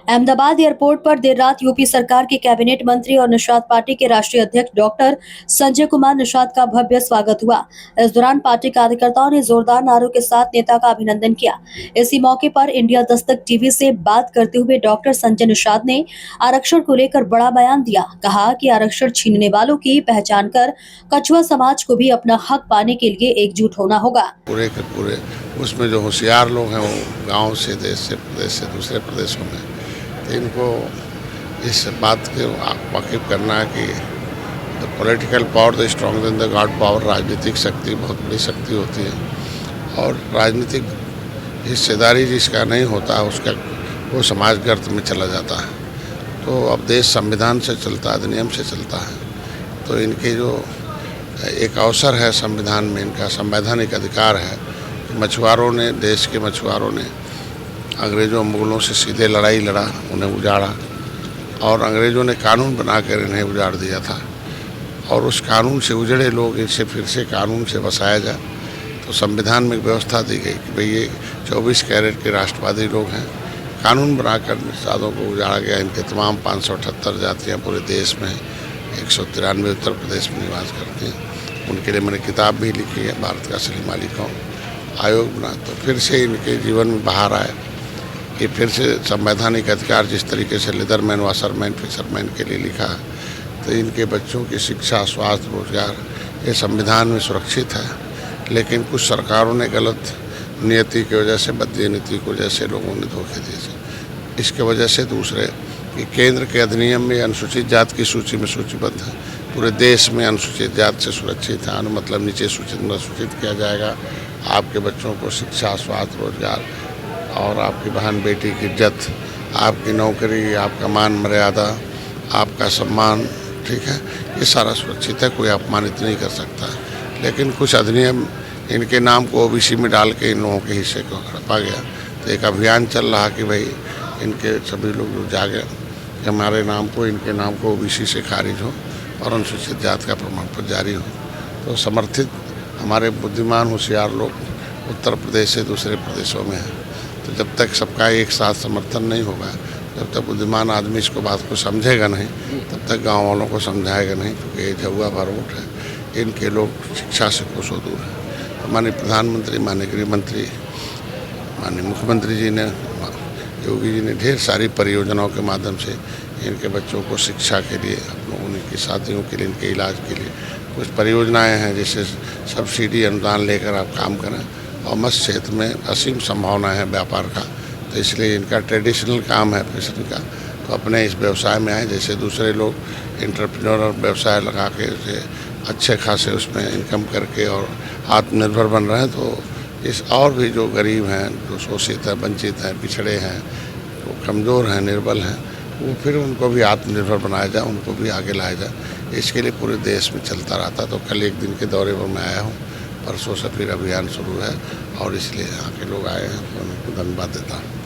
Ahmedabad airport पर देर रात UP सरकार के कैबिनेट मंत्री और निषाद पार्टी के राष्ट्रीय अध्यक्ष डॉक्टर संजय कुमार निषाद का भव्य स्वागत हुआ। इस दौरान पार्टी कार्यकर्ताओं ने जोरदार नारों के साथ नेता का अभिनंदन किया। इसी मौके पर इंडिया दस्तक टीवी से बात करते हुए डॉक्टर संजय निषाद ने आरक्षण को लेकर बड़ा बयान दिया। कहा कि आरक्षण छीनने वालों की पहचान कर कछुआ समाज को भी अपना हक पाने के लिए एकजुट होना होगा। पूरे के पूरे उसमें जो होशियार लोग हैं वो गांव से, देश से, प्रदेश से, दूसरे प्रदेशों में, तो इनको इस बात के वाकिफ करना है कि the political power the strong then the god power. राजनीतिक शक्ति बहुत बड़ी शक्ति होती है और राजनीतिक हिस्सेदारी जिसका नहीं होता उसका वो समाज गर्त में चला जाता है। तो अब देश संविधान से चलता है, अधिनियम से चलता है, तो इनके जो एक अवसर है संविधान में, इनका संवैधानिक अधिकार है। मछुआरों ने, देश के मछुआरों ने अंग्रेज़ों मुगलों से सीधे लड़ाई लड़ा, उन्हें उजाड़ा और अंग्रेज़ों ने कानून बनाकर इन्हें उजाड़ दिया था और उस कानून से उजड़े लोग इसे फिर से कानून से बसाया जाए। तो संविधान में व्यवस्था दी गई कि भाई ये 24 कैरेट के राष्ट्रवादी लोग हैं। कानून बनाकर निषादों को उजाड़ा गया। इनके तमाम 578 जातियाँ पूरे देश में, 193 उत्तर प्रदेश में निवास करती हैं। उनके लिए मैंने किताब भी लिखी है, भारत का असली मालिक कौन, आयोग बना। तो फिर से इनके जीवन में बाहर आए कि फिर से संवैधानिक अधिकार जिस तरीके से लेदरमैन, वाशरमैन, फिशरमैन के लिए लिखा है, तो इनके बच्चों की शिक्षा, स्वास्थ्य, रोजगार ये संविधान में सुरक्षित है। लेकिन कुछ सरकारों ने गलत नियति की वजह से, बदनीति की वजह से लोगों ने धोखे दिए। इसके वजह से दूसरे कि केंद्र के अधिनियम में अनुसूचित जाति की सूची में सूचीबद्ध है, पूरे देश में अनुसूचित जाति से सुरक्षित है। मतलब नीचे सूचित किया जाएगा। आपके बच्चों को शिक्षा, स्वास्थ्य, रोजगार और आपकी बहन बेटी की इज्जत, आपकी नौकरी, आपका मान मर्यादा, आपका सम्मान, ठीक है, ये सारा सुरक्षित है, कोई अपमानित नहीं कर सकता। लेकिन कुछ अधिनियम इनके नाम को ओबीसी में डाल के इन लोगों के हिस्से को हड़पा गया। तो एक अभियान चल रहा कि भाई इनके सभी लोग जो जागे कि हमारे नाम को, इनके नाम को ओबीसी से खारिज हो और अनुसूचित जाति का प्रमाण पत्र जारी हो। तो समर्थित हमारे बुद्धिमान होशियार लोग उत्तर प्रदेश से दूसरे प्रदेशों में हैं। तो जब तक सबका एक साथ समर्थन नहीं होगा, जब तक बुद्धिमान आदमी इसको बात को समझेगा नहीं, तब तक गांव वालों को समझाएगा नहीं, क्योंकि ये झुआ भरमुट है। इनके लोग शिक्षा से कोसों दूर हैं। माननीय प्रधानमंत्री, माननीय गृह मंत्री, माननीय मुख्यमंत्री जी ने, योगी जी ने ढेर सारी परियोजनाओं के माध्यम से इनके बच्चों को शिक्षा के लिए, उनकी शादियों के लिए, इनके इलाज के लिए कुछ परियोजनाएं हैं, जैसे सब्सिडी अनुदान लेकर आप काम करें। और मत्स्य क्षेत्र में असीम संभावना है व्यापार का, तो इसलिए इनका ट्रेडिशनल काम है फिशरी का, तो अपने इस व्यवसाय में आए। जैसे दूसरे लोग एंटरप्रेन्योर व्यवसाय लगा के उसे अच्छे खासे उसमें इनकम करके और आत्मनिर्भर बन रहे हैं। तो इस और भी जो गरीब हैं, जो शोषित हैं, वंचित हैं, पिछड़े हैं, जो कमज़ोर हैं, निर्बल हैं, वो फिर उनको भी आत्मनिर्भर बनाया जाए, उनको भी आगे लाया जाए। इसके लिए पूरे देश में चलता रहता। तो कल एक दिन के दौरे पर मैं आया हूँ, परसों से फिर अभियान शुरू है और इसलिए यहाँ के लोग आए हैं, तो उनको धन्यवाद देता हूँ।